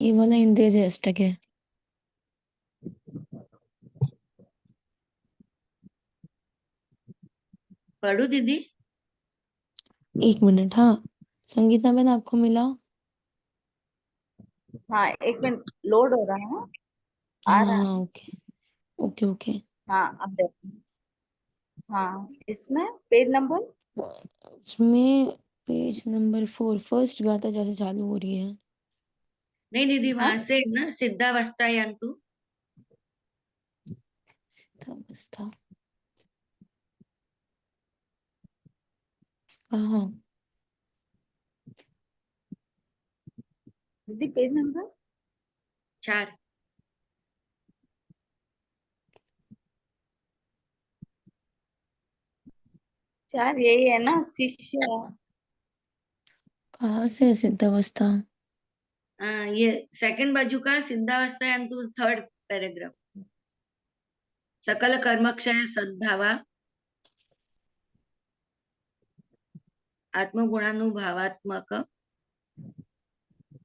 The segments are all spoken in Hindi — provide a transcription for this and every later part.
ये वाला इंद्रिय से अष्टक है। पढ़ू दीदी? एक मिनट, हाँ। संगीता बहन, आपको मिला? हाँ, एक मिनट, लोड हो रहा है। आ रहा हाँ, है। Okay okay okay. हाँ, अब देखो। हाँ, इसमें पेज नंबर। उसमें पेज नंबर 4, फर्स्ट गाथा जैसे चालू हो रही है। नहीं दीदी, हाँ, वहां से ना सिद्धावस्था यंतु। अवस्था। हाँ। दीदी पेज नंबर 4। 4 यही है ना, शिष्य। कहाँ से है सिद्धावस्था? ये सेकंड बाजू का सिद्धावस्था यंतु, थर्ड पैराग्राफ। सकल कर्मक्षय सद्भावा आत्मगुणानुभावात्मक।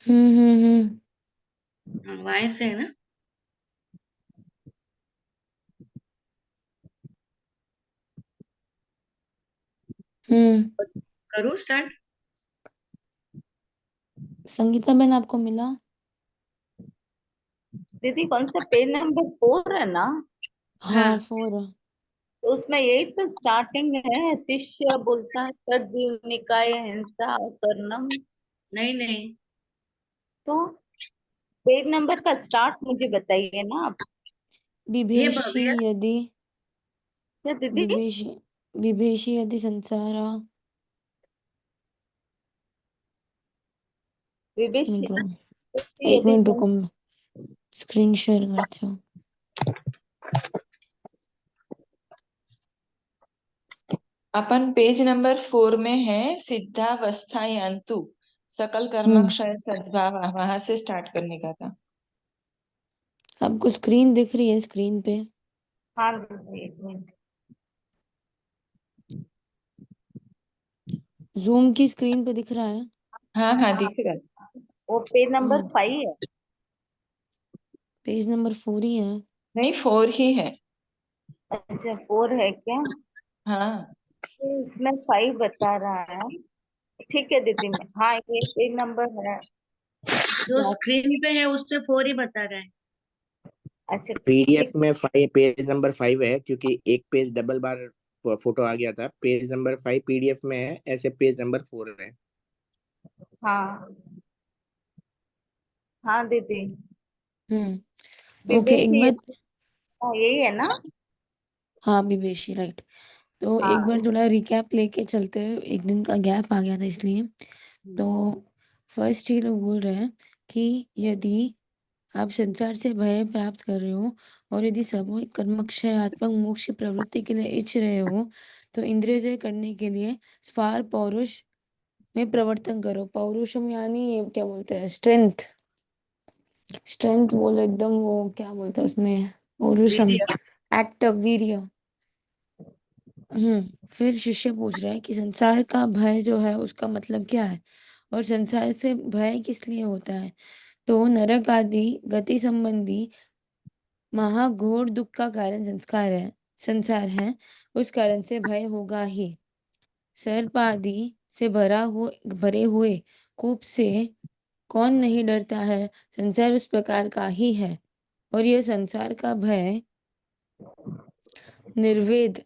हम्म। वहां से है ना। हम्म। करूँ स्टार्ट? संगीता बहन, आपको मिला? दीदी कौन सा पेज नंबर 4 है ना? हाँ, हाँ। 4 है। तो उसमें यही तो स्टार्टिंग है, शिष्य बोलता है तद्वीव निकाय हिंसा कर्णम। नहीं नहीं, तो पेज नंबर का स्टार्ट मुझे बताइए ना आप। ये बिभेषि भव्य। यदि क्या दीदी? बिभेषि बिभेषि यदि संसारा। एक विवेश मिनट रुको। एक यदि मिनट रुको, मैं स्क्रीन शेयर करती हूँ। अपन पेज नंबर 4 में है, सिद्धावस्था यंतु सकल हम्म। कर्मक्षय सद्भाव, वहां से स्टार्ट करने का था। आपको स्क्रीन दिख रही है स्क्रीन पे? हाँ दीदी, एक मिनट। जूम की स्क्रीन पे दिख रहा है? हाँ हाँ, हाँ, दिख रहा है। वो पेज नंबर हाँ, 5 है। पेज नंबर 4 ही है। नहीं, 4 ही है। अच्छा, 4 है क्या? हाँ। तो इसमें 5 बता रहा है। ठीक है दीदी, में हाँ ये पेज नंबर है। जो स्क्रीन पे है उस पे 4 ही बता रहा है। अच्छा पीडीएफ ठीक। में पेज नंबर 5 है, क्योंकि एक पेज डबल बार फोटो आ गया था। पेज नंबर 5 पीडीएफ में है, ऐसे पेज नंबर 4 है। हाँ हाँ दीदी। ओके, विवेक एक बार। यही है ना? हाँ, विवेशी, राइट। तो एक हाँ। बार थोड़ा रिकैप लेके चलते हैं, एक दिन का गैप आ गया था इसलिए। तो फर्स्ट ही लोग बोल रहे हैं कि यदि आप संसार से भय प्राप्त कर रहे हो और यदि सब कर्मक्षयात्मक मोक्ष की प्रवृत्ति के लिए इच्छ रहे हो, तो इंद्रिय जय करने के लिए स्वार पौरुष में प्रवर्तन करो। पौरुषम यानी ये क्या बोलते हैं, स्ट्रेंथ। स्ट्रेंथ बोलो एकदम, वो क्या बोलते हैं उसमें, पौरुषम, वीर्य। एक्टिव, वीर्य। फिर शिष्य पूछ रहा है कि संसार का भय जो है उसका मतलब क्या है, और संसार से भय किस लिए होता है। तो नरक आदि गति संबंधी महाघोर दुख का कारण संस्कार है, संसार है। उस कारण से भय होगा ही। सर्प आदि से भरे हुए कूप से कौन नहीं डरता है। संसार उस प्रकार का ही है। और यह संसार का भय निर्वेद,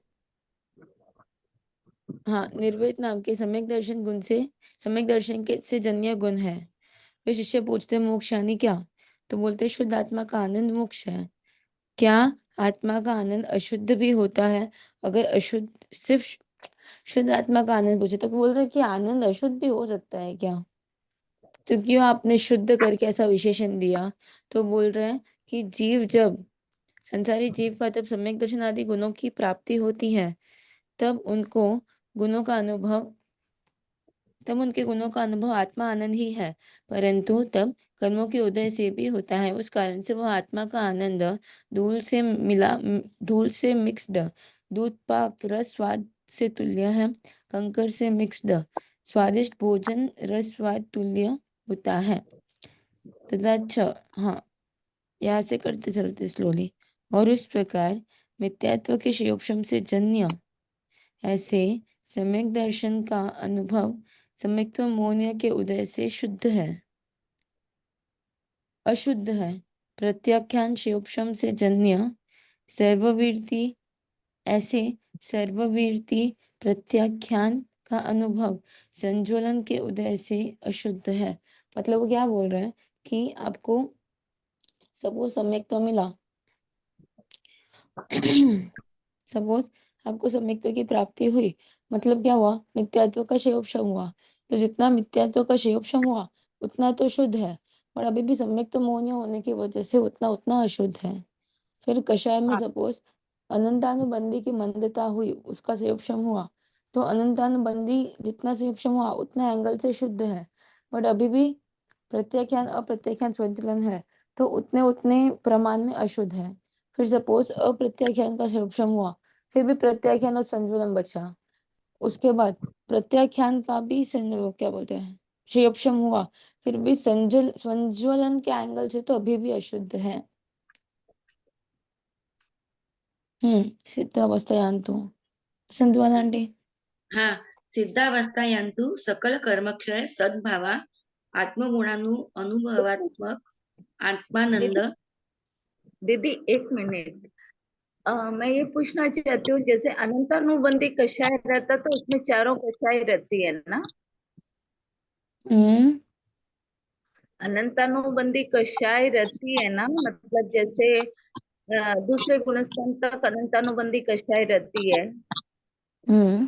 हाँ, निर्वेद नाम के सम्यक दर्शन गुण से, सम्यक दर्शन के से जन्य गुण है। फिर शिष्य पूछते हैं, मोक्ष यानी क्या? तो बोलते हैं, शुद्ध आत्मा का आनंद मोक्ष है। क्या आत्मा का आनंद अशुद्ध भी होता है? अगर अशुद्ध, सिर्फ शुद्ध आत्मा का आनंद पूछे तो बोल रहे हैं कि आनंद अशुद्ध भी हो सकता है क्या? तो क्यों आपने शुद्ध करके ऐसा विशेषण दिया? तो बोल रहे हैं कि जीव जब, संसारी जीव का जब सम्यक दर्शन आदि गुणों की प्राप्ति होती है, तब उनको गुणों का अनुभव तब उनके गुणों का अनुभव आत्मा आनंद ही है। परंतु तब कर्मों के उदय से भी होता है, उस कारण से वह आत्मा का आनंद धूल से मिक्स्ड, दूध पाक रस स्वाद से तुल्य है। कंकर से मिक्स्ड स्वादिष्ट भोजन रस स्वाद तुल्य होता है। तथा छ, हाँ यहाँ से करते चलते स्लोली। और इस प्रकार मिथ्यात्व के क्षयोपशम से जन्य ऐसे सम्यक दर्शन का अनुभव सम्यक्त्व मौन्य के उदय से शुद्ध है, अशुद्ध है। प्रत्याख्यान क्षयोपशम से जन्य सर्ववीर्ति ऐसे सर्ववीर्ति प्रत्याख्यान का अनुभव संज्वलन के उदय से अशुद्ध है। मतलब वो क्या बोल रहा है कि आपको सपोज सम्यक्त्व मिला, सपोज आपको सम्यक्त्व की प्राप्ति हुई, मतलब क्या हुआ, मिथ्यात्व का क्षयोपशम हुआ। तो जितना मिथ्यात्व का क्षयोपशम हुआ उतना तो शुद्ध है, पर अभी भी सम्यक्त्व मौन्य होने की वजह से उतना उतना अशुद्ध है। फिर कषाय में हाँ सपोज अनंतानुबंधी की मंदता हुई, उसका संयोपशम हुआ, तो अनंतानुबंधी जितना संयोपशम हुआ उतना एंगल से शुद्ध है, बट अभी भी प्रत्याख्यान अप्रत्याख्यान स्वचलन है, तो उतने उतने प्रमाण में अशुद्ध है। फिर सपोज अप्रत्याख्यान का संयोपशम हुआ, फिर भी प्रत्याख्यान और संज्वलन बचा। उसके बाद प्रत्याख्यान का भी क्या बोलते हैं संयोपशम हुआ, फिर भी संज्वलन के एंगल से तो अभी भी अशुद्ध है। सिद्धावस्थायान्तु संतवान आंटी। हाँ, सिद्धावस्थायान्तु सकल कर्मक्षय सद्भावा आत्मगुणानु अनुभवात्मक आत्मानंद। दीदी एक मिनट, मैं ये पूछना चाहती हूँ, जैसे अनंतानुबंधी कषाय रहता तो उसमें चारों कषाय रहती है ना? हम्म अनंतानुबंधी कषाय रहती है ना, मतलब जैसे दूसरे गुणस्थान तक अनंतानुबंधी कषाय रहती है, हम्म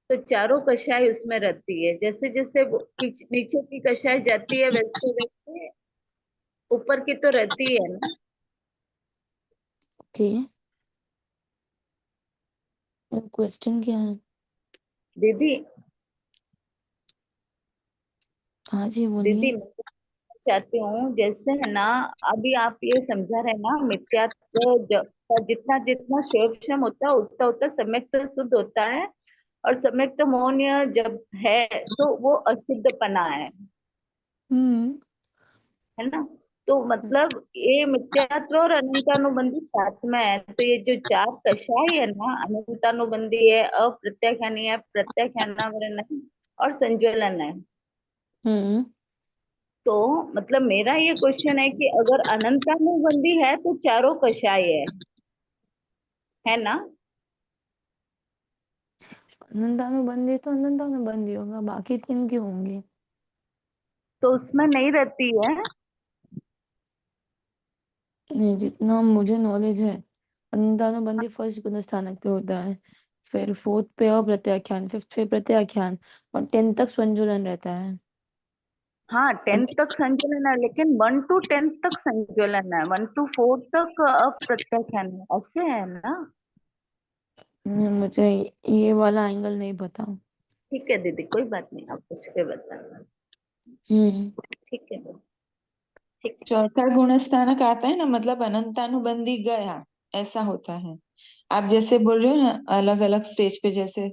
तो चारों कषाय उसमें रहती है। जैसे जैसे नीचे की कषाय जाती है वैसे वैसे ऊपर की तो रहती है ना? ओके, क्वेश्चन क्या है दीदी हाँ जी दीदी बोलिए। मैं चाहती हूँ, जैसे है ना, अभी आप ये समझा रहे ना, मिथ्यात्व का जितना जितना शोषम होता है उतना उतना सम्यक तो शुद्ध होता है, और सम्यक तो मौन्य जब है तो वो अशुद्धपना हम्म है ना? तो मतलब ये मिथ्यात्व और अनंतानुबंधी साथ में है, तो ये जो चार कषाय है ना, अनंतानुबंधी है, अप्रत्याख्यानी है, प्रत्याख्यानावरण है और संज्वलन है। हम्म तो मतलब मेरा ये क्वेश्चन है कि अगर अनंतानुबंधी है तो चारों कषाय है ना? अनंतानुबंधी तो अनंतानुबंधी होगा, बाकी तीन क्यों होंगे? तो उसमें नहीं रहती है? नहीं, जितना मुझे नॉलेज है अनंतानुबंधी फर्स्ट गुणस्थानक पे होता है, फिर फोर्थ पे अप्रत्याख्यान, फिफ्थ पे प्रत्याख्यान, और 10 तक संजुलन रहता है। हाँ, और 10th तक संचलन है, लेकिन 1 to 10th तक संचलन है, 1 to 4 तक अप्रत्याख्यान है, ऐसे है ना? मुझे ये वाला एंगल नहीं पता। ठीक है दीदी, कोई बात नहीं, आप पूछ के बताना। हम्म ठीक है दीदी, ठीक है। चौथा गुणस्थानक आता है ना, मतलब अनंतानुबंधी गया, ऐसा होता है। आप जैसे बोल रहे हो ना, अलग अलग स्टेज पे जैसे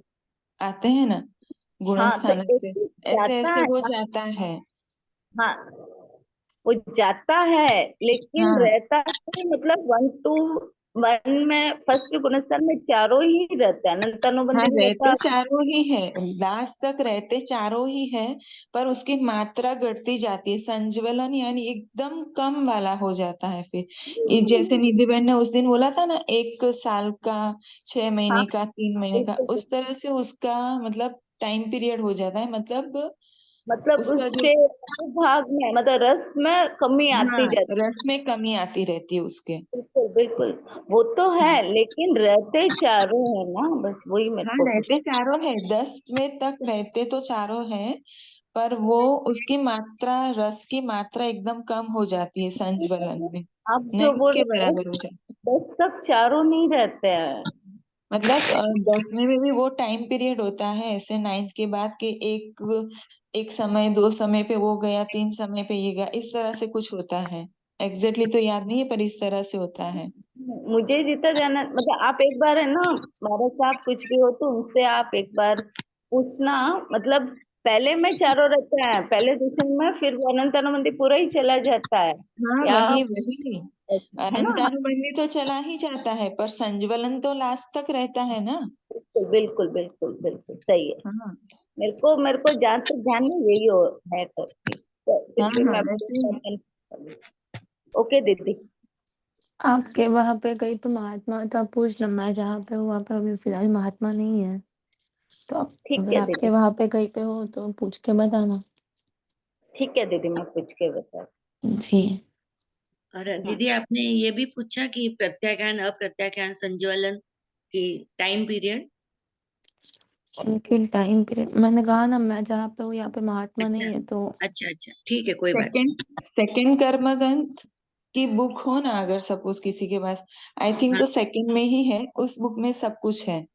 आते हैं ना हाँ तो गुणस्थानक एक पे, ही ऐसे जाता ऐसे है वो ना। जाता है। हाँ, वो जाता है, लेकिन हाँ रहता है मतलब 1 to 1 में फर्स्ट गुणस्थान में चारों ही रहते हैं, हाँ, अनंतानुबंधी में रहते ऐसा। चारों ही है, लास्ट तक रहते चारों ही है, पर उसकी मात्रा घटती जाती है, संज्वलन यानी एकदम कम वाला हो जाता है। फिर ये जैसे निधि बहन ने उस दिन बोला था ना, 1 साल का, 6 महीने हाँ का, 3 महीने का, बिल्कुल, उस तरह से उसका मतलब टाइम पीरियड हो जाता है, मतलब मतलब उसका जो, उसके भाग में मतलब रस में कमी हाँ, आती जाती रस में कमी आती रहती है उसके। है। बिल्कुल बिल्कुल, वो तो है, लेकिन रहते चारों है ना, बस वही मेरे हाँ, को रहते पूछना। चारों है, 10वें तक रहते तो चारों है, पर वो उसकी मात्रा, रस की मात्रा एकदम कम हो जाती है संज्वलन में, आप जो नहीं बोल के रहे हैं बराबर हो जाती है। 10 तक चारों नहीं रहते हैं। मतलब 10वें में भी वो टाइम पीरियड होता है, ऐसे 9th के बाद के एक एक समय, 2 समय पे वो गया, 3 समय पे ये गया, इस तरह से कुछ होता है। एग्जैक्टली तो याद नहीं है, पर इस तरह से होता है। मुझे जितना जाना, मतलब आप एक बार है ना, महाराज साहब कुछ भी हो तो उनसे आप एक बार पूछना, मतलब पहले में चारों रहता है, पहले दूसरे में, फिर वो अनंतानुबंधी पूरा ही चला जाता है, हाँ या वही वही, है ना? अनंतानुबंधी तो चला ही जाता है पर संज्वलन तो लास्ट तक रहता है ना। बिल्कुल बिल्कुल बिल्कुल बिल्कुल सही है। हाँ मेरे को जहाँ तक ध्यान में यही है करके, तो हाँ इसलिए हाँ मैं ऐसे। ओके दीदी। आपके वहां पे कहीं पे महात्मा था, पूछ लो। मैं जहाँ पे हूँ वहाँ पे अभी फिलहाल महात्मा नहीं है, तो आप ठीक अगर है आपके दीदी, वहां पे कहीं पे हो तो पूछ के बताना। ठीक है दीदी, मैं पूछ के बता। जी। और दीदी आपने ये भी पूछा कि प्रत्याख्यान अप्रत्याख्यान संज्वलन की टाइम पीरियड। उनके टाइम पीरियड मैंने कहा ना, मैं जहाँ पे हूँ यहाँ पे महात्मा अच्छा नहीं है, तो अच्छा अच्छा, ठीक है, कोई बात सेकंड सेकंड कर्मग्रंथ की बुक हो ना अगर सपोज किसी के पास, आई थिंक हाँ तो सेकंड में ही है, उस बुक में सब कुछ है।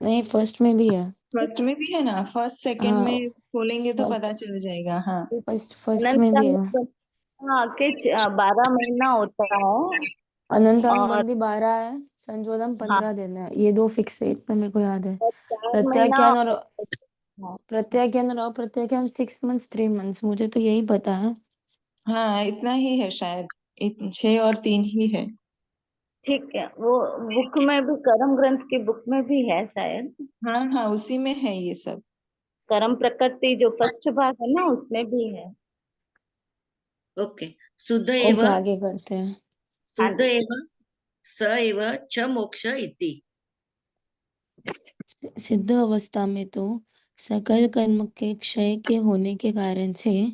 नहीं, फर्स्ट में भी है। फर्स्ट में भी है ना, फर्स्ट सेकंड हाँ, में खोलेंगे तो फर्स्ट पता चल जाएगा। हाँ फर्स्ट में भी है। अनंत हाँ के 12 महीना होता है। अनंत और अनुबंधी 12 है, संजोदम हाँ, 15 दिन है, ये दो फिक्स है, इतना मेरे को याद है। और 4 महीना। प्रत्याख्यान और हाँ, अप्रत्याख्यान 6 मंथ्स 3 मंथ्स, मुझे तो यही पता है। हाँ इतना ही है शायद, 6 और 3 ही है। ठीक है, वो बुक में भी, कर्म ग्रंथ की बुक में भी है शायद। हाँ हाँ उसी में है ये सब। कर्म प्रकृति जो फर्स्ट भाग है ना, उसमें भी है। ओके। शुद्ध ओके, एव आगे करते हैं। हाँ शुद्ध जी। एव स एव च मोक्ष इति। सिद्ध अवस्था में तो सकल कर्म के क्षय के होने के कारण से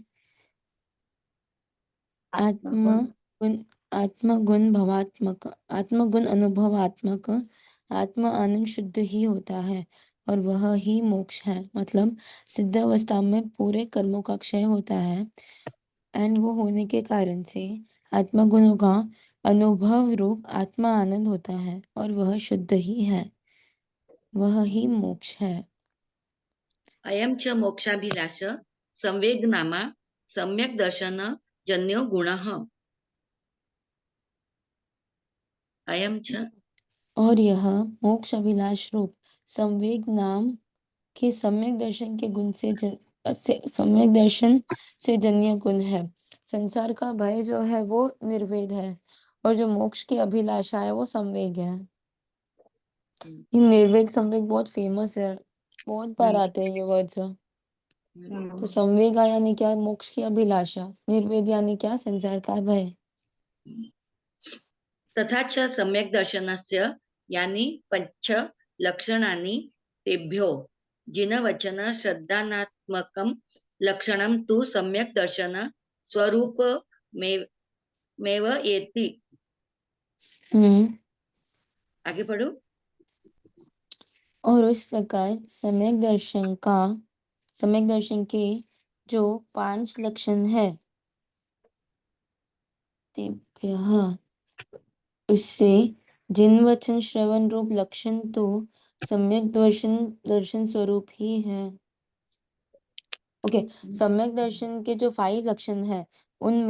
आत्मा आत्मगुण। गुण आत्मगुण भवात्मक, आत्मगुण अनुभवात्मक आत्मा आनंद शुद्ध ही होता है, और वह ही मोक्ष है। मतलब सिद्ध अवस्था में पूरे कर्मों का क्षय होता है, एंड वो होने के कारण से आत्मा गुणों का अनुभव रूप आत्मा आनंद होता है, और वह शुद्ध ही है, वह ही मोक्ष है। अयम च मोक्षाभिलाष संवेगनामा सम्यक दर्शन जन्यो गुणः। अयम च और यह मोक्ष अभिलाष रूप संवेग नाम के सम्यक दर्शन के गुण से सम्यक दर्शन से जन्य गुण है। संसार का भय जो है वो निर्वेद है, और जो मोक्ष की अभिलाषा है वो संवेग है। ये निर्वेद संवेग बहुत फेमस है, बहुत बार आते हैं ये वर्ड्स। तो संवेग यानी क्या? मोक्ष की अभिलाषा। निर्वेद यानी क्या? संसार का भय। तथा च सम्यक दर्शनस्य यानि पंच लक्षणानि तेभ्यो जिनवचन श्रद्धानात्मकं लक्षणं तु सम्यक दर्शन स्वरूप मेव एति। हम्म। आगे पढ़ो। और इस प्रकार सम्यक दर्शन के जो 5 लक्षण है, तेभ्यः, उससे जिन वचन श्रवण रूप लक्षण तो सम्यक दर्शन स्वरूप ही है। ओके। सम्यक दर्शन के जो 5 लक्षण है, उन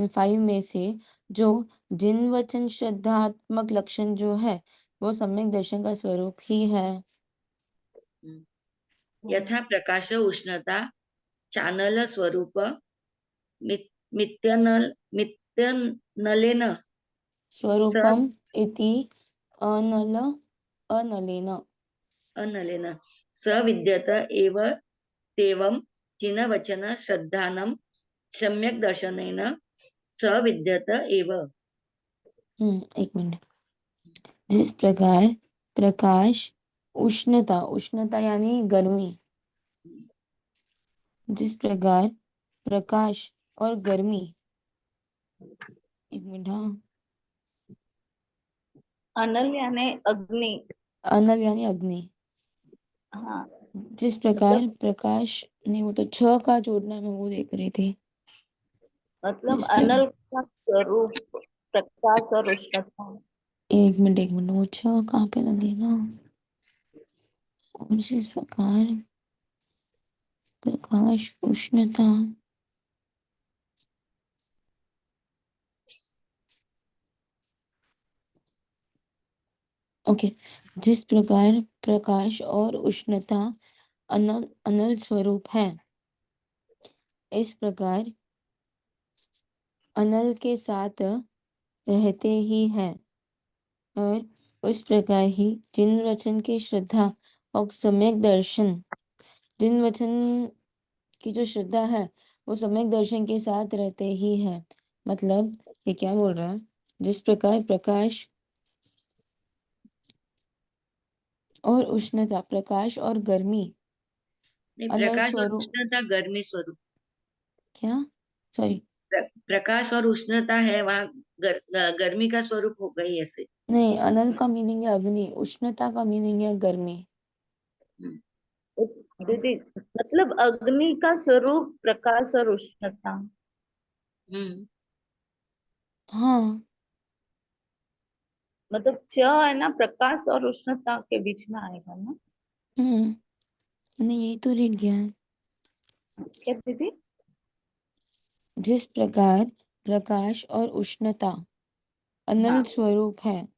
5 में से जो जिन वचन श्रद्धात्मक लक्षण जो है वो सम्यक दर्शन का स्वरूप ही है। यथा प्रकाश उष्णता चानल स्वरूप मित्यनलेन स स्वरूपम इति अनल अनलेन। अनलेन स विद्यत एव तेवं जिनवचन श्रद्धानं सम्यक दर्शनेन स विद्यत एव। एक मिनट। जिस प्रकार प्रकाश उष्णता यानी गर्मी, जिस प्रकार प्रकाश और गर्मी, एक मिनट, हाँ, अनल यानी अग्नि। अनल यानी अग्नि। हाँ, जिस मतलब प्रकार प्रकाश, नहीं वो तो छ का जोड़ना मैं वो देख रही थी। मतलब जिस प्रकार, अनल का स्वरूप प्रकाश और उष्णता। एक मिनट, वो छ कहाँ पे लगेगा? और जिस प्रकार प्रकाश उष्णता, ओके, जिस प्रकार प्रकाश और उष्णता अनल अनल स्वरूप है। इस प्रकार अनल के साथ रहते ही है और उस प्रकार ही जिन वचन की श्रद्धा और सम्यक दर्शन, जिन वचन की जो श्रद्धा है वो सम्यक दर्शन के साथ रहते ही है। मतलब ये क्या बोल रहा है, जिस प्रकार प्रकाश और उष्णता, प्रकाश और गर्मी नहीं, अनल प्रकाश और स्वरूप, उष्णता गर्मी स्वरूप। क्या, सॉरी, प्रकाश और उष्णता है वहाँ, गर्मी का स्वरूप हो गई ऐसे। नहीं, अनल का मीनिंग है अग्नि, उष्णता का मीनिंग है गर्मी। हम्म, दीदी मतलब अग्नि का स्वरूप प्रकाश और उष्णता। हम्म, हाँ, मतलब च है ना, प्रकाश और उष्णता के बीच में आएगा ना। मैंने यही तो रीड किया है। क्या दीदी? जिस प्रकार प्रकाश और उष्णता अनल हाँ स्वरूप है,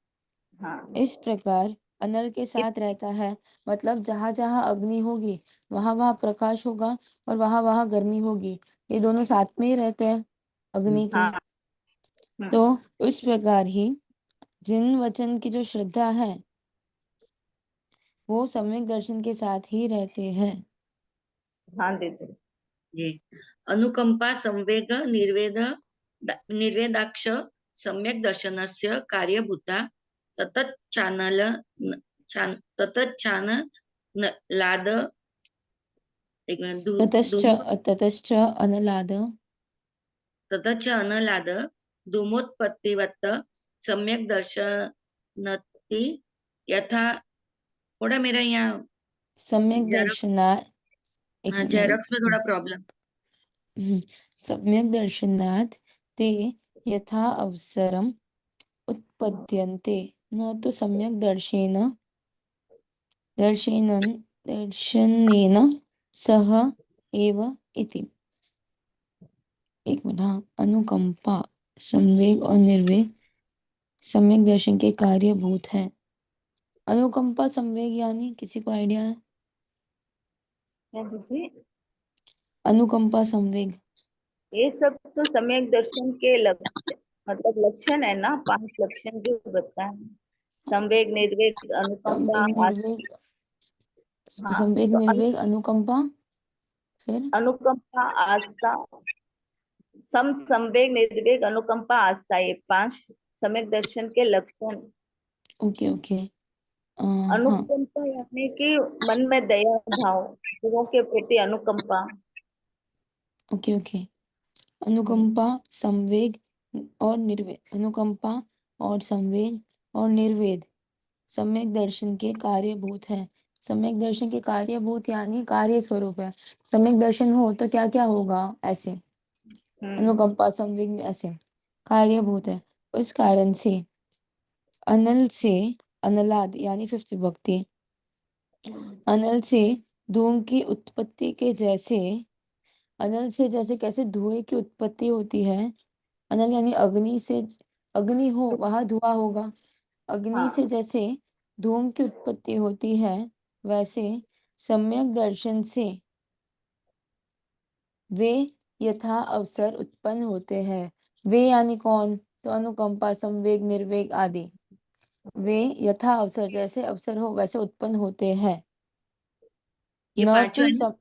हाँ इस प्रकार अनल के साथ रहता है। मतलब जहां जहां अग्नि होगी वहां वहां प्रकाश होगा और वहां वहां गर्मी होगी। ये दोनों साथ में ही रहते हैं अग्नि के। हाँ। तो उस प्रकार ही जिन वचन की जो श्रद्धा है वो सम्यक दर्शन के साथ ही रहते हैं। हाँ दीदी। ये अनुकंपा संवेग निर्वेदाक्ष सम्यक दर्शनस्य कार्यभूता ततच्चानल ततच्चानलाद, एक मिनिट, ततश्च ततश्च अनलाद ततच्च अनलाद धूमोत्पत्तिवत् सम्यक दर्शनति यथा। थोड़ा मेरा यहाँ सम्यक जेरोक्स, दर्शना, एक हाँ जेरोक्स में थोड़ा प्रॉब्लम। सम्यक दर्शनात् ते यथा अवसरम उत्पद्यन्ते, न तो सम्यक दर्शेन दर्शनेन सह एव इति। एक मिनट, हाँ, अनुकंपा संवेग और निर्वेग सम्यक दर्शन के कार्यभूत है। अनुकंपा संवेग यानी किसी को आइडिया है? क्या दीदी? अनुकंपा संवेग, ये सब तो सम्यक दर्शन के लक्ष्य, मतलब लक्षण है ना, 5 लक्षण जो बताए हैं। संवेग, निर्वेग, अनुकंपा, संवेग निर्वेग, हाँ। संवेग तो निर्वेग अनुकंपा, फिर अनुकंपा, आस्था, संवेग, निर्वेग, अनुकंपा, आस्था, ये 5 सम्यक दर्शन के लक्षण। ओके ओके, हाँ, अनुकंपा यानी कि मन में दया भाव, लोगों के प्रति अनुकंपा। Okay okay. हम्म, अनुकंपा संवेग और निर्वेद, अनुकंपा और संवेग और निर्वेद सम्यक दर्शन के कार्यभूत है। सम्यक दर्शन के कार्यभूत यानी कार्य स्वरूप है। सम्यक दर्शन हो तो क्या क्या होगा, ऐसे हम्म, अनुकंपा संवेग ऐसे कार्यभूत है। उस कारण से अनल से अनलाद यानी फिफ्थ विभक्ति, अनल से धूम की उत्पत्ति के जैसे, अनल से जैसे कैसे धुएं की उत्पत्ति होती है, अनल यानी अग्नि से, अग्नि हो वहां धुआं होगा। अग्नि से हाँ जैसे धूम की उत्पत्ति होती है वैसे सम्यक दर्शन से वे यथा अवसर उत्पन्न होते हैं। वे यानी कौन, तो अनुकंपा संवेग निर्वेग आदि, वे यथा अवसर जैसे अवसर हो वैसे उत्पन्न होते हैं। ये न पांचों तो है ना।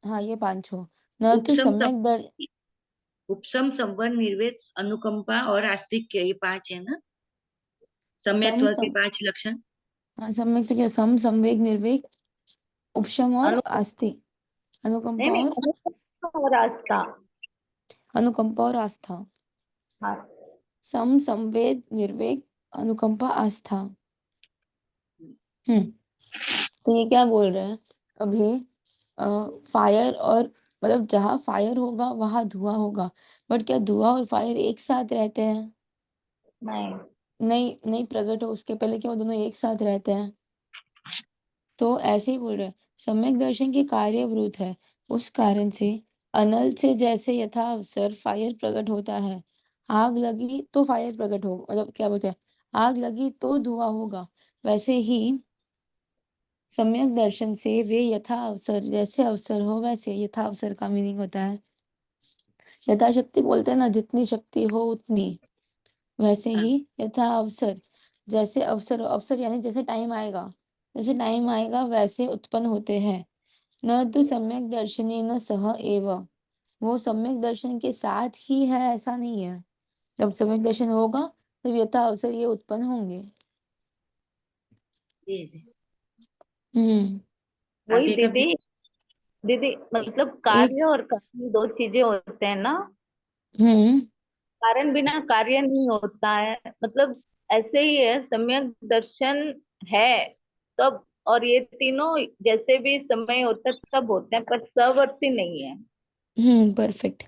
हाँ, ये पांचों, न तो उपसम सम, सम्यक दर, उपसम संवर निर्वेद अनुकंपा और आस्तिक्य, ये 5 है ना, सम सम्यत्व के सम 5 लक्षण। हाँ, सम्यक तो क्या, सम संवेग निर्वेग उपशम और अनु आस्ति, नहीं अनुकंपा नहीं, और, अनुकंपा और आस्था। अनुकंपा और आस्था, हाँ सम संवेद निर्वेग अनुकंपा आस्था। हम्म, तो ये क्या बोल रहे हैं अभी, फायर और, मतलब जहाँ फायर होगा वहां धुआं होगा, बट क्या धुआं और फायर एक साथ रहते हैं? नहीं। नहीं, नहीं प्रकट हो उसके पहले क्या वो दोनों एक साथ रहते हैं? तो ऐसे ही बोल रहे हैं, सम्यक दर्शन के कार्यवृत है। उस कारण से अनल से जैसे यथा अवसर फायर प्रकट होता है, आग लगी तो फायर प्रकट हो, मतलब क्या बोलते हैं, आग लगी तो धुआं होगा, वैसे ही सम्यक दर्शन से वे यथा अवसर, जैसे अवसर हो वैसे, यथा अवसर का मीनिंग होता है यथाशक्ति, बोलते हैं ना, जितनी शक्ति हो उतनी, वैसे हाँ, ही यथा अवसर, जैसे अवसर, अवसर यानी जैसे टाइम आएगा, जैसे टाइम आएगा वैसे उत्पन्न होते हैं। न तो सम्यक दर्शने न सह एव, वो सम्यक दर्शन के साथ ही है ऐसा नहीं है, जब सम्यक दर्शन होगा तब यथा अवसर ये उत्पन्न होंगे। ये हम्म वही आगे का भी। दीदी, दीदी ए- मतलब एक कार्य और कारण दो चीजें होते हैं ना। हम्म कारण बिना कार्य नहीं होता है, मतलब ऐसे ही है, सम्यक दर्शन है तब, और ये तीनों जैसे भी समय होता है तब होते हैं, पर सवर्ती नहीं है। परफेक्ट।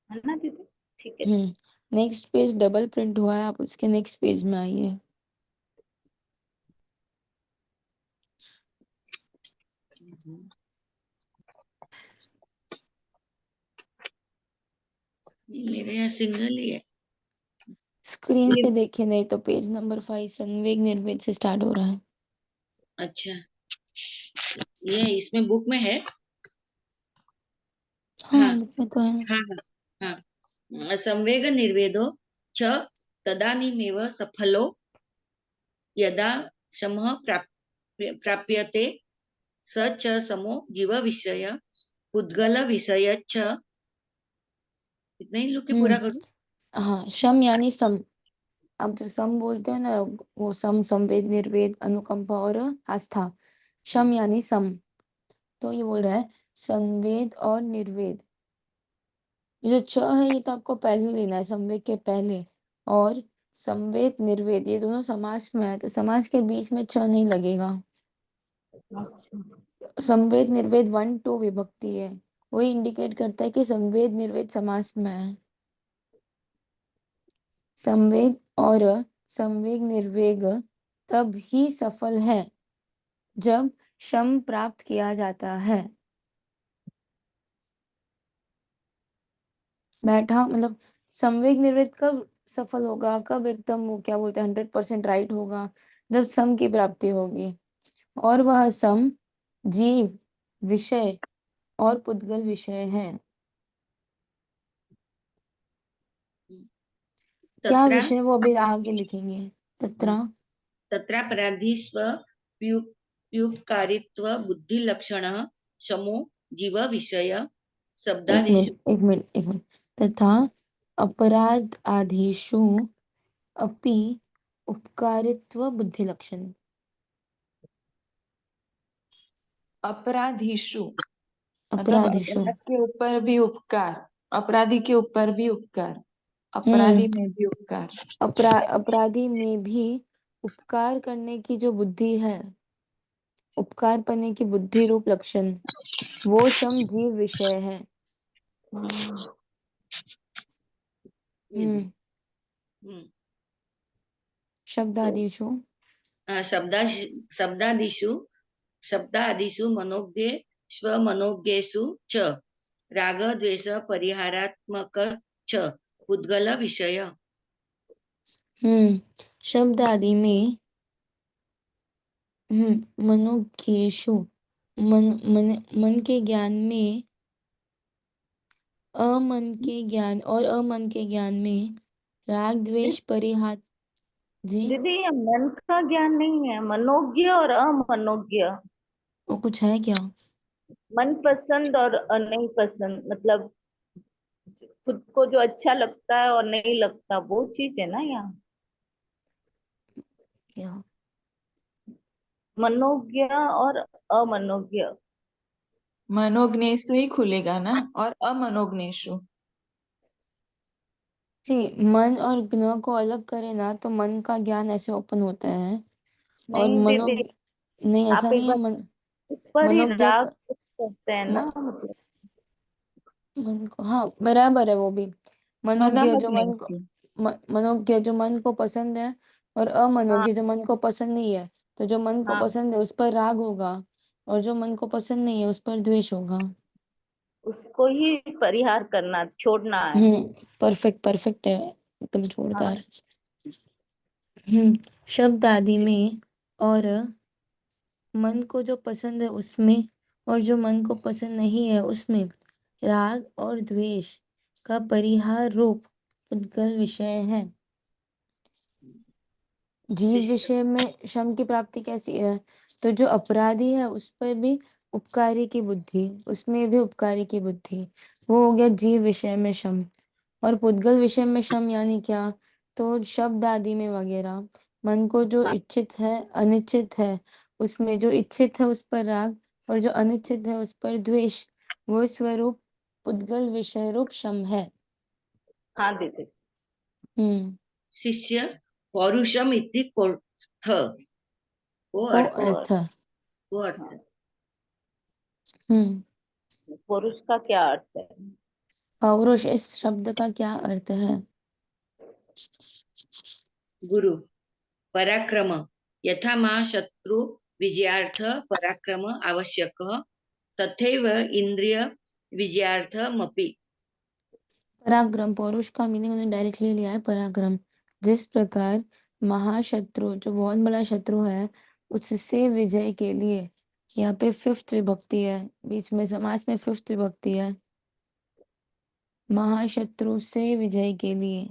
है ना दीदी? ठीक है। नेक्स्ट पेज डबल प्रिंट हुआ है, आप उसके नेक्स्ट पेज में आइए। मेरे यहाँ सिंगल ही है। स्क्रीन ये पे देखिए, नहीं तो पेज नंबर 5 संवेग निर्वेद से स्टार्ट हो रहा है। अच्छा, ये इसमें बुक में है। हाँ, हाँ, बुक में तो है। हाँ, हाँ, हाँ। संवेग निर्वेदो च तदानीमेव सफलो यदा श्रमः प्राप्यते स च समो जीव विषय उद्गल विषय च। इतना ही लोग के पूरा हम्म करूं? हाँ, शम यानी सम, अब जो सम बोलते हैं ना, वो सम, संवेद, निर्वेद, अनुकंपा और आस्था। शम यानी सम, तो ये बोल रहा है संवेद और निर्वेद। ये जो च है ये तो आपको पहले लेना है, संवेद के पहले, और संवेद निर्वेद ये दोनों समास में है, तो समास के बीच में च नहीं लगेगा। अच्छा। संवेद निर्वेद 1-2 विभक्ति है, वही इंडिकेट करता है कि संवेद निर्वेद समास में है। संवेग और संवेग निर्वेग तब ही सफल है जब शम प्राप्त किया जाता है। बैठा मतलब संवेग निर्वेद कब सफल होगा, कब एकदम वो क्या बोलते हैं 100% राइट होगा, जब सम की प्राप्ति होगी, और वह सम जीव विषय और पुद्गल विषय है। क्या तत्र विषय वो अभी आगे लिखेंगे। तत्र तत्रापराधीस्व प्युपकारित्व बुद्धि लक्षण समो जीव विषय एक शब्दादिषु। मिनट एक मिनट एक मिनट, तथा अपराध आदिषु अपि उपकारित्व बुद्धि लक्षण। अपराधीषु मतलब अपराधिषु। अपराध के ऊपर भी उपकार, अपराधी के ऊपर भी उपकार, हम्म अपराधी में भी उपकार। अपराधी में भी उपकार करने की जो बुद्धि है, उपकार करने की बुद्धि रूप लक्षण, वो सम जीव विषय है। हम्म हम्म, तो शब्दादिषु। शब्दादिषु शब्दादिषु मनोज्ञे स्वमनोज्ञेषु च राग द्वेष परिहारात्मक च उद्गल विषय। शब्द आदि में मनोज्ञेषु, मन मन मन के ज्ञान में, अमन के ज्ञान और अमन के ज्ञान में राग द्वेष परिहार। जी, दीदी ये मन का ज्ञान नहीं है, मनोज्ञ और अमनोज्ञ। वो कुछ है क्या। मन पसंद और नहीं पसंद, मतलब खुद को जो अच्छा लगता है और नहीं लगता, वो चीज है ना यहाँ। क्या मनोज्ञ और अमनोज्ञ। मनोज्ञेषु ही खुलेगा ना, और अमनोज्ञेषु। जी, मन और ज्ञ को अलग करें ना तो मन का ज्ञान ऐसे ओपन होता है, और नहीं मनो, दीदी, नहीं ऐसा आप एक नहीं है। बार इस पर ही मनोज्ञ राग करते हैं म, ना, मतलब मन को, हाँ बराबर है वो भी। मनोज्ञ जो मन को, मनोज्ञेषु। मनोज्ञ जो मन को पसंद है, और हाँ अमनोज्ञ जो मन को पसंद नहीं है, तो जो मन को हाँ, पसंद है उस पर राग होगा, और जो मन को पसंद नहीं है उस पर द्वेष होगा। उसको ही परिहार करना, छोड़ना है। परफेक्ट परफेक्ट है, एकदम हाँ। जोरदार। शब्द आदि में और मन को जो पसंद है उसमें और जो मन को पसंद नहीं है उसमें राग और द्वेष का परिहार रूप उद्गल विषय है। जीव शिष्य विषय में शम की प्राप्ति कैसी है? तो जो अपराधी है उस पर भी उपकारी की बुद्धि, उसमें भी उपकारी की बुद्धि, वो हो गया जीव विषय में शम। और पुद्गल विषय में शम यानी क्या? तो शब्द आदि में वगैरह मन को जो हाँ इच्छित है अनिच्छित है उसमें जो इच्छित है उस पर राग और जो अनिच्छित है उस पर द्वेष, वो स्वरूप पुद्गल विषय रूप शम है। हाँ दीदी। हम्म। शिष्य पौरुषम इति कोऽर्थ को को अर्थ अर्थ। को अर्थ हम्म। पुरुष का क्या अर्थ है? पौरुष इस शब्द का क्या अर्थ है? गुरु पराक्रम यथा मा शत्रु विजयार्थ पराक्रम आवश्यकः तथैव इंद्रिय विजयार्थमपि। पराक्रम, पौरुष का मीनिंग उन्होंने डायरेक्टली लिया है पराक्रम। जिस प्रकार महाशत्रु जो बहुत बड़ा शत्रु है उससे विजय के लिए, यहाँ पे फिफ्थ विभक्ति है, बीच में समास में फिफ्थ विभक्ति है, महाशत्रु से विजय के लिए।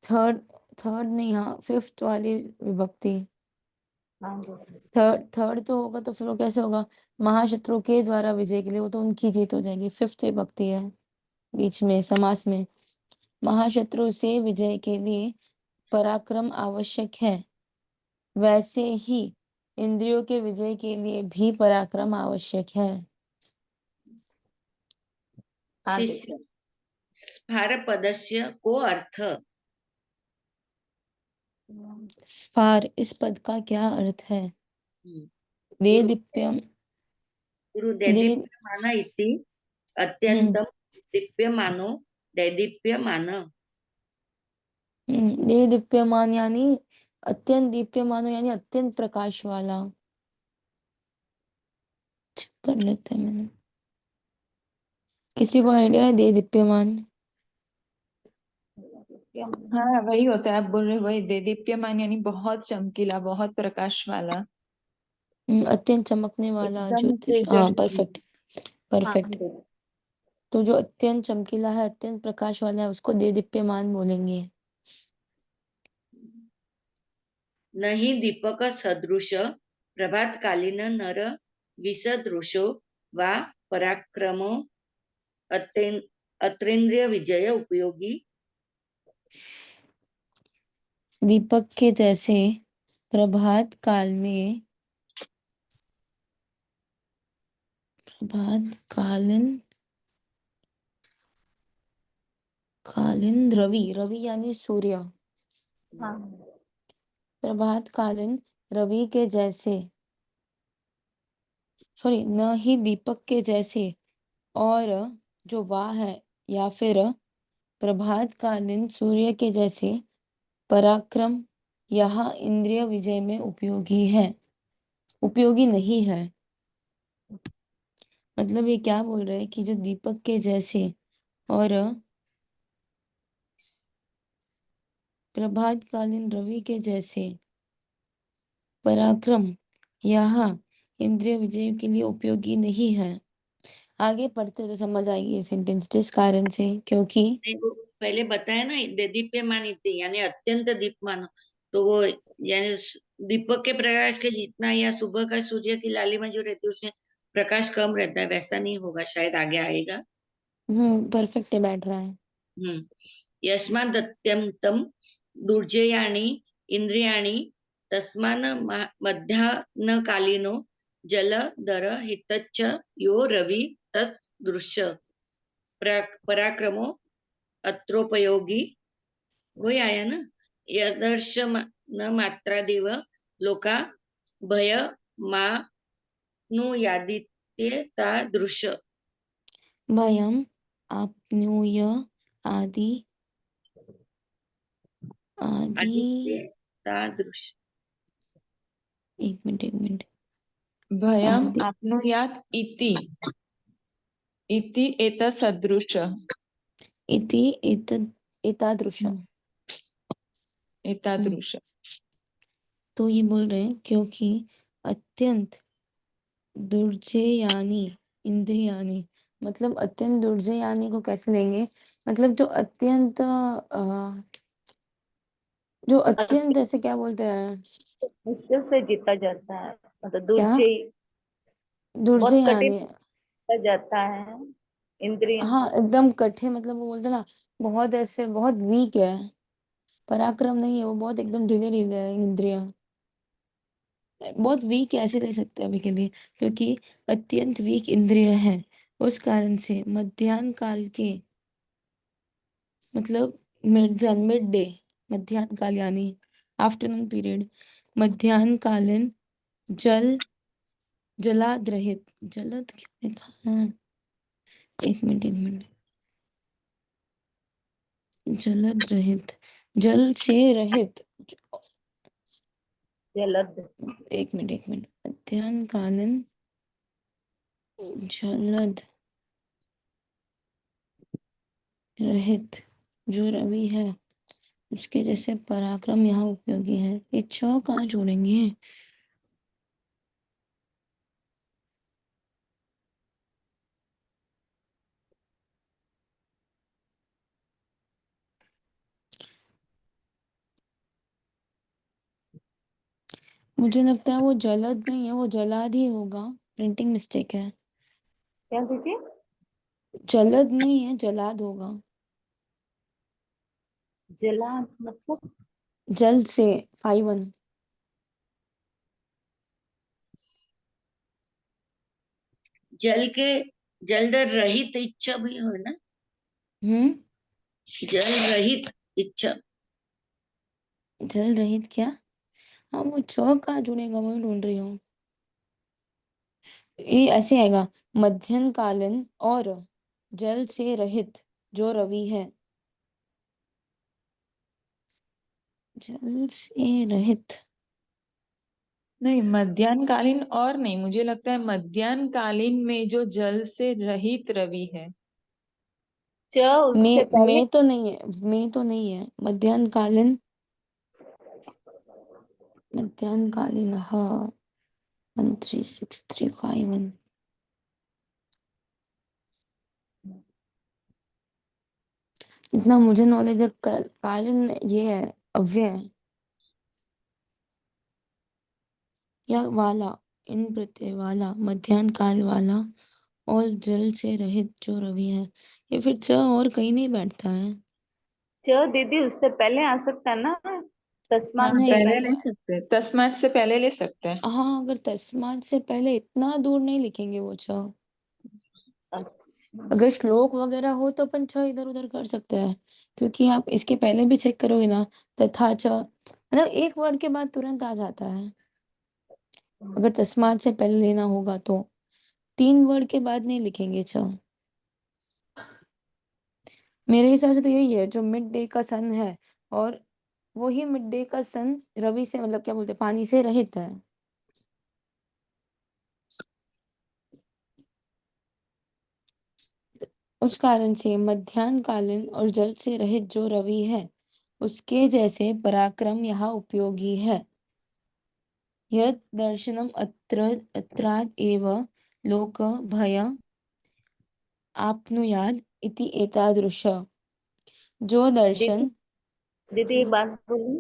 थर्ड, थर्ड नहीं, हाँ फिफ्थ वाली विभक्ति। हाँ दीदी। थर्ड थर्ड तो होगा तो फिर वो कैसे होगा? महाशत्रु के द्वारा विजय के लिए, वो तो उनकी जीत हो जाएगी। फिफ्थ विभक्ति है बीच में समास में। महाशत्रु से विजय के लिए पराक्रम आवश्यक है, वैसे ही इंद्रियों के विजय के लिए भी पराक्रम आवश्यक है। हाँ दीदी। शिष्य स्फारपदस्य को अर्थ स्फार इस पद का क्या अर्थ है? दे गुरु दीप्यम। गुरु दे दैदीप्यमान इति अत्यंतम दीप्यमानो दैदीप्यमान। दे दीप्यमान यानी अत्यंत दीप्यमान यानी अत्यंत प्रकाश वाला। कर लेते हैं मैंने। किसी को आइडिया है दे दीप्यमान? हाँ वही होता है, आप बोल रहे वही देदीप्यमान यानी बहुत चमकीला, बहुत प्रकाश वाला, अत्यंत चमकने वाला एकदम ज्योतिष, हाँ तेजस्वी। परफेक्ट हाँ परफेक्ट। दीदी। तो जो अत्यंत चमकीला है अत्यंत प्रकाश वाला है उसको दे दीप्यमान बोलेंगे। नहीं दीपक सदृश प्रभातकालीन नर विसदृशो वा पराक्रमो अतीन्द्रिय विजय उपयोगी। दीपक के जैसे प्रभात काल में, प्रभात कालीन, कालीन रवि, रवि यानी सूर्य, हाँ प्रभात कालीन रवि के जैसे, सॉरी न ही दीपक के जैसे, और जो वाह है या फिर प्रभात कालीन सूर्य के जैसे पराक्रम यहाँ इंद्रिय विजय में उपयोगी है, उपयोगी नहीं है। मतलब ये क्या बोल रहे हैं कि जो दीपक के जैसे और प्रभातकालीन रवि के जैसे पराक्रम यहाँ इंद्रिय विजय के लिए उपयोगी नहीं है। आगे पढ़ते तो समझ आएगी ये सेंटेंस, जिस कारण से, क्योंकि नहीं, वो पहले बताया ना दीप्यमान इति यानी अत्यंत दीप्यमान, तो वो यानी दीपक के प्रकाश के जितना या सुबह का सूर्य की लालिमा जो रहती है उसमें प्रकाश कम रहता है, वैसा नहीं होगा, शायद आगे आएगा। परफेक्ट बैठ रहा है। यस्मादत्यन्तं दुर्जयाणि इन्द्रियाणि तस्मान् मध्याह्नकालीनो जलधर हितच्च यो रवि तत्सदृश पराक्रमो अत्रोपयोगी। वही आया ना, यदर्श न मात्रादेव लोका भय मानुयादित्ये तादृश भयम आप्नुय आदि आदि। आदित्य तादृश। एक मिनट। भयम आदि आप्नुयात इति, इति एतत्सदृश। इति एतद् एतादृश। एतादृश। तो ये बोल रहे हैं क्योंकि अत्यंत दुर्जयानी इंद्रियानी, मतलब अत्यंत दुर्जयानी को कैसे लेंगे, मतलब जो अत्यंत ऐसे क्या बोलते हैं, मुश्किल से जीता जाता है, मतलब क्या दुर्जय, बहुत कठिन दुर्जयानी। जीता जाता है इंद्रिय। हाँ एकदम कठिन, मतलब वो बोलते हैं ना, बहुत ऐसे बहुत वीक है, पराक्रम नहीं है वो, बहुत एकदम ढीले ढीले है इंद्रियां, बहुत वीक ऐसे ले सकते हैं अभी के लिए, क्योंकि अत्यंत वीक इंद्रिय है, उस कारण से मध्याह्न काल के, मतलब मिड डे, मध्याह्न काल यानी आफ्टरनून पीरियड, मध्याह्न कालीन जल जलाद रहित, जलद क्या लिखा है, एक मिनट, जलद रहित, जल से रहित, जलद। एक मिनट, मध्याह्न कालीन जलद रहित जो रवि है, उसके जैसे पराक्रम यहाँ उपयोगी है, ये छ कहाँ जोड़ेंगे, मुझे लगता है वो जलद नहीं है, वो जलाद ही होगा, प्रिंटिंग मिस्टेक है, क्या दीदी? जलद नहीं है, जलाद होगा, जला मतलब? जल्द से 5-1। जल के जल रहित इच्छा भी हो ना, हम्म, जल रहित इच्छा। जल रहित क्या, हाँ वो छ कहाँ जुड़ेगा, वही ढूंढ रही हूँ, ये ऐसे आएगा, मध्यम कालीन और जल से रहित जो रवि है, जल से रहित, नहीं, मध्याह्नकालीन और नहीं, मुझे लगता है मध्याह्नकालीन में जो जल से रहित रवि है। च उससे पहले। में तो नहीं है, में तो नहीं है, मध्याह्न कालीन, मध्याह्न कालीन, हाँ 136351, इतना मुझे नॉलेज है, कालीन ये है, अव्यय है, या वाला, इन प्रत्यय वाला, मध्याह्न काल वाला, और जल से रहित जो रवि है, ये फिर च और कहीं नहीं बैठता है, च दीदी उससे पहले आ सकता है ना, हाँ, तस्मात से नहीं, पहले ले पहले। सकते हैं, तस्मात से पहले ले सकते हैं। हाँ अगर तस्मात से पहले इतना दूर नहीं लिखेंगे वो छ, अच्छा। अगर श्लोक वगैरह हो तो अपन छ इधर उधर कर सकते हैं, क्योंकि आप इसके पहले भी चेक करोगे ना, तथा च, मतलब एक वर्ड के बाद तुरंत आ जाता है, अगर तस्मात से पहले लेना होगा तो 3 वर्ड के बाद नहीं लिखेंगे छ, मेरे हिसाब से तो यही है जो मिड डे का सन है, और वही मिड डे का सन रवि से, मतलब क्या बोलते हैं, पानी से रहित है, उस कारण से मध्याह्न कालीन और जल से रहित जो रवि है, उसके जैसे पराक्रम यहाँ उपयोगी है, यत् दर्शनम अत्राद एव लोक भय आप्नुयाद इति एतादृश, जो दीदी, दर्शन, दीदी एक ज- बात बोलूं,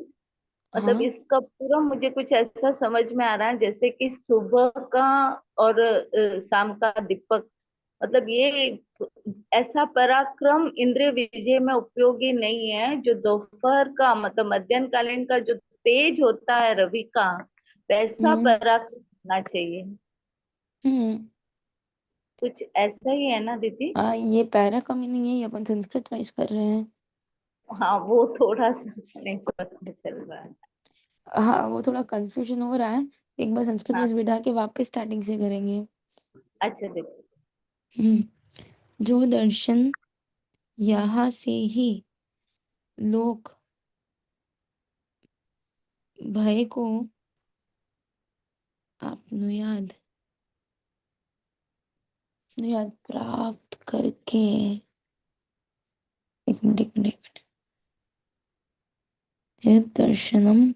मतलब हाँ, इसका पूरा मुझे कुछ ऐसा समझ में आ रहा है जैसे कि सुबह का और शाम का दीपक, मतलब ये ऐसा पराक्रम इंद्रिय विजय में उपयोगी नहीं है जो दोपहर का, मतलब मध्याह्न कालीन का जो तेज होता है रवि का, वैसा हम्म, पराक्रम होना चाहिए। हम्म, कुछ ऐसा ही है ना दीदी? हाँ ये पैरा का मीनिंग है, ये अपन संस्कृत वाइज कर रहे हैं, हाँ, वो थोड़ा सा नहीं पता चल रहा है। हाँ वो थोड़ा कंफ्यूजन हो रहा है, एक बार संस्कृत हाँ। वाइज बिठा के वापस स्टार्टिंग से करेंगे। अच्छा दीदी। जो दर्शन यहाँ से ही लोक भय को आत्मयाद याद प्राप्त करके, एक मिनट, यह दर्शनम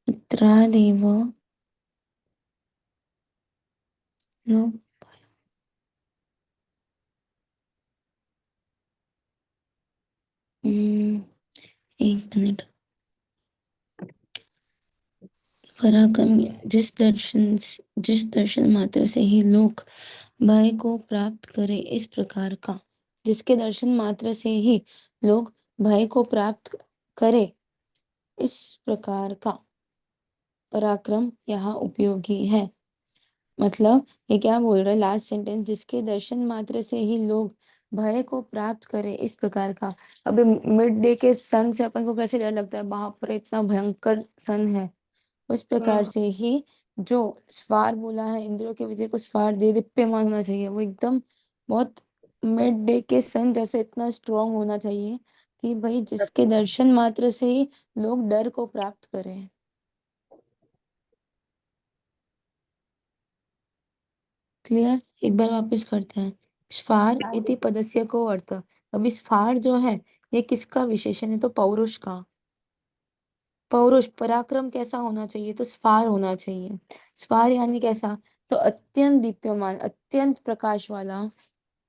मित्रादेव नो एक मिनट। पराक्रम जिस दर्शन मात्र से ही लोग भय को प्राप्त करे इस प्रकार का, जिसके दर्शन मात्र से ही लोग भय को प्राप्त करे इस प्रकार का पराक्रम यहाँ उपयोगी है। मतलब ये क्या बोल रहा है लास्ट सेंटेंस, जिसके दर्शन मात्र से ही लोग भय को प्राप्त करे इस प्रकार का। अभी मिड डे के सन से अपन को कैसे डर लगता है, बाप रे इतना भयंकर सन है, उस प्रकार से ही जो स्वार बोला है, इंद्रियों के विजय को स्वार दे दीप्यमान होना चाहिए। वो एकदम बहुत मिड डे के सन जैसे इतना स्ट्रांग होना चाहिए कि भाई जिसके दर्शन मात्र से ही लोग डर को प्राप्त करें। क्लियर? एक बार वापस करते हैं। स्फार हाँ इति पदस्य को अर्थ। अभी स्फार जो है ये किसका विशेषण है, तो पौरुष का। पौरुष पराक्रम कैसा होना चाहिए, तो स्फार होना चाहिए। स्फार यानी कैसा, तो अत्यंत दीप्यमान, अत्यंत प्रकाश वाला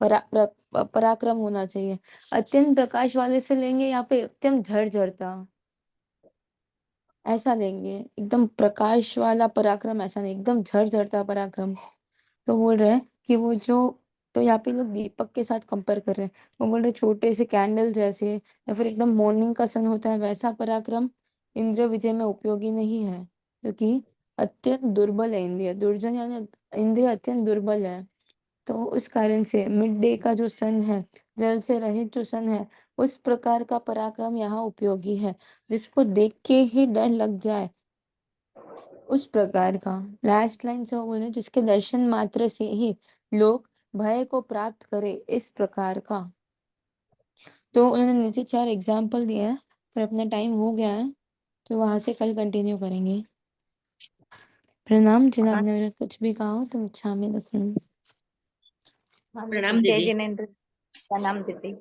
पराक्रम होना चाहिए। अत्यंत प्रकाश वाले से लेंगे यहाँ पे अत्यंत झरझरता, ऐसा लेंगे। एकदम प्रकाश वाला पराक्रम ऐसा नहीं, एकदम झरझरता पराक्रम। तो बोल रहे हैं कि वो जो, तो यहाँ पे लोग दीपक के साथ कंपेयर कर रहे हैं। वो बोल रहे छोटे से कैंडल जैसे या फिर एकदम मॉर्निंग का सन होता है वैसा पराक्रम इंद्र विजय में उपयोगी नहीं है, क्योंकि अत्यंत दुर्बल है इंद्रिय। दुर्जन यानी इंद्रिय अत्यंत दुर्बल है। तो उस कारण से मिड डे का जो सन है, जल से रहित जो सन है, उस प्रकार का पराक्रम यहाँ उपयोगी है, जिसको देख के ही डर लग जाए उस प्रकार का। लास्ट लाइन से वो बोले जिसके दर्शन मात्र से ही लोग भय को प्राप्त करे इस प्रकार का। तो उन्होंने नीचे 4 एग्जाम्पल दिए हैं, पर अपना टाइम हो गया है तो वहां से कल कंटिन्यू करेंगे। प्रणाम। जिन्हें आपने मेरे कुछ भी कहा हो तो क्षमा दफन। हाँ प्रणाम जय दीदी। जिनेन्द्र, प्रणाम दीदी।